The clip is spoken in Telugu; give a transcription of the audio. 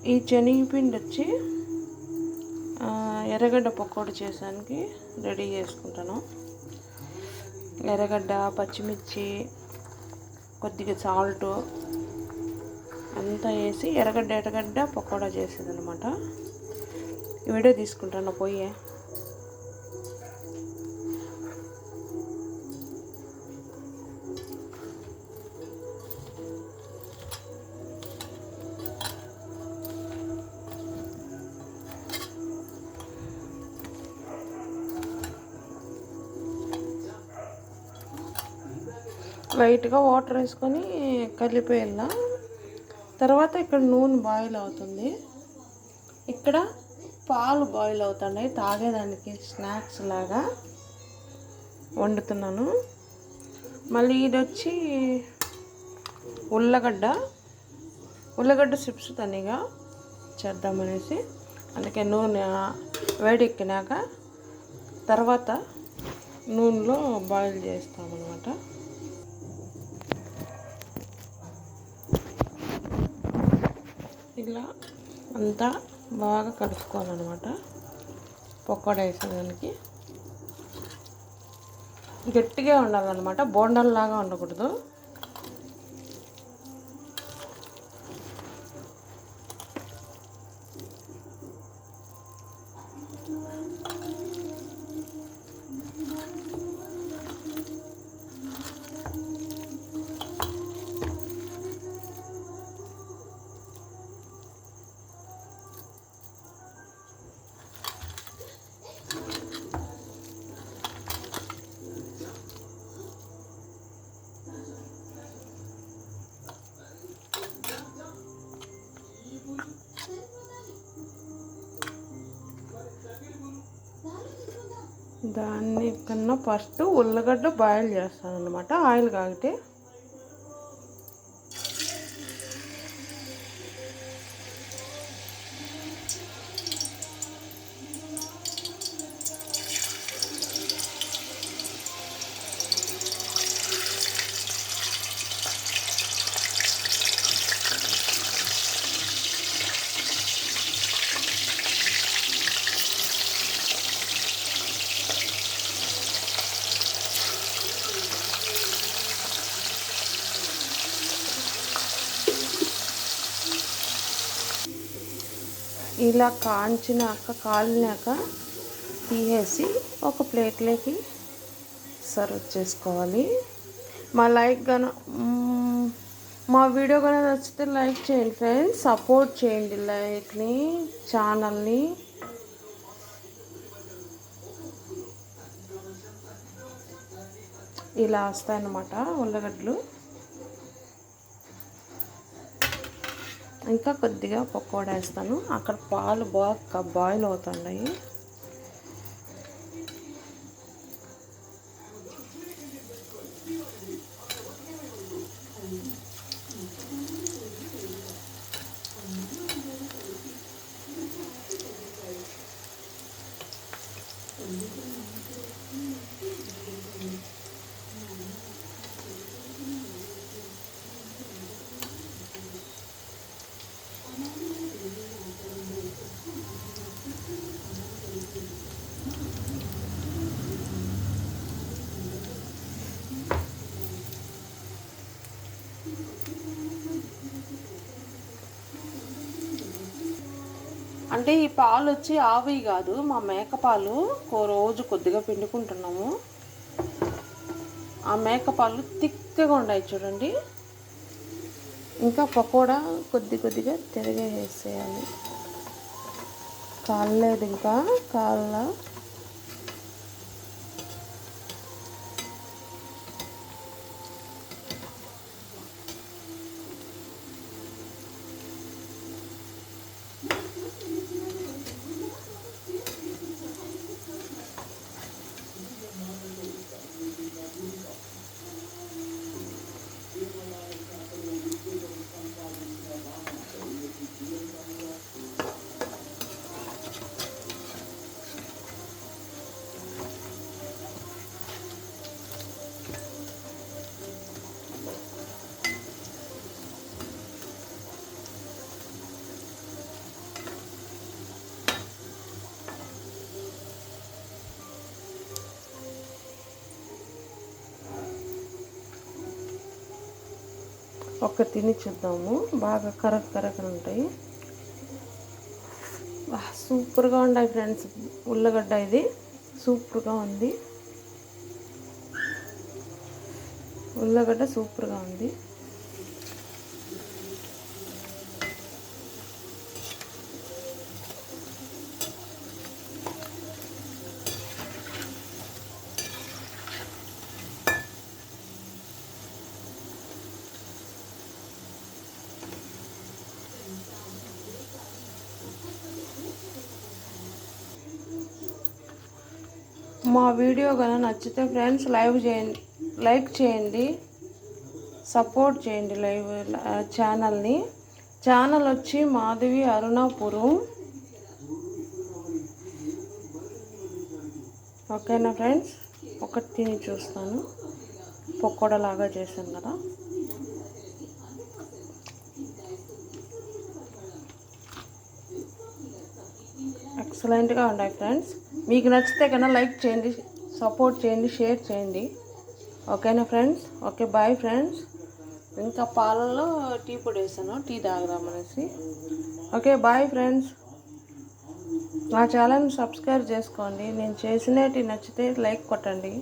ఈ శనగపిండి వచ్చి ఎర్రగడ్డ పకోడీ చేసానికి రెడీ చేసుకుంటాను. ఎర్రగడ్డ, పచ్చిమిర్చి, కొద్దిగా సాల్ట్ అంతా వేసి ఎర్రగడ్డ పకోడా చేసేది అనమాట. వీడియో తీసుకుంటాను పోయి. లైట్గా వాటర్ వేసుకొని కలిపేయాల. తర్వాత ఇక్కడ నూనె బాయిల్ అవుతుంది, ఇక్కడ పాలు బాయిల్ అవుతున్నాయి. తాగేదానికి స్నాక్స్ లాగా వండుతున్నాను. మళ్ళీ ఇది వచ్చి ఉల్లగడ్డ చిప్స్ తనిగా చేద్దామనేసి, అందుకే నూనె వేడెక్కినాక తర్వాత నూనెలో బాయిల్ చేస్తామన్నమాట. ఇలా అంతా బాగా కలుపుకోవాలన్నమాట. పకోడా వేసేదానికి గట్టిగా ఉండాలన్నమాట, బోండాల్లాగా ఉండకూడదు. దానికన్నా ఫస్ట్ ఉల్లగడ్డ బాయిల్ చేస్తాను అన్నమాట, ఆయిల్ కాగితే. ఇలా కాలినాక తీసేసి ఒక ప్లేట్లోకి సర్వ్ చేసుకోవాలి. మా వీడియో కనుక నచ్చితే లైక్ చేయండి ఫ్రెండ్స్, సపోర్ట్ చేయండి లైక్ని, ఛానల్ని. ఇలా వస్తాయన్నమాట ఉల్లగడ్డలు. ఇంకా కొద్దిగా పకోడా వేస్తాను. అక్కడ పాలు బాగా బాయిల్ అవుతున్నాయి. అంటే ఈ పాలు వచ్చి ఆవి కాదు, మా మేక పాలు రోజు కొద్దిగా పిండుకుంటున్నాము. ఆ మేక పాలు తిక్కగా ఉన్నాయి చూడండి. ఇంకా పకోడా కొద్దిగా తిరగేసేయాలి. కాలేదు, ఇంకా కాళ్ళ ఒక్క తిని చూద్దాము. బాగా కరకరకర ఉంటాయి. సూపర్గా ఉన్నాయి ఫ్రెండ్స్. ఉల్లగడ్డ ఇది సూపర్గా ఉంది. ఉల్లగడ్డ సూపర్గా ఉంది. మా వీడియో కనుక నచ్చితే ఫ్రెండ్స్ లైక్ చేయండి, సపోర్ట్ చేయండి ఛానల్ వచ్చి మాధవి అరుణాపురం. ఓకేనా ఫ్రెండ్స్? ఒకటి తిని చూస్తాను. పకోడలాగా చేశాను కదా. ఎక్సలెంట్గా ఉన్నాయి ఫ్రెండ్స్. మీకు నచ్చితే కన్నా లైక్ చేయండి, సపోర్ట్ చేయండి, షేర్ చేయండి. ఓకేనా ఫ్రెండ్స్? Okay, bye friends. ఇంకా పాలలో టీ పొడి వేసాను, టీ తాగుదామనేసి. Okay, bye friends. నా ఛానల్ని సబ్స్క్రైబ్ చేసుకోండి. నేను చేసినవి నచ్చితే లైక్ కొట్టండి.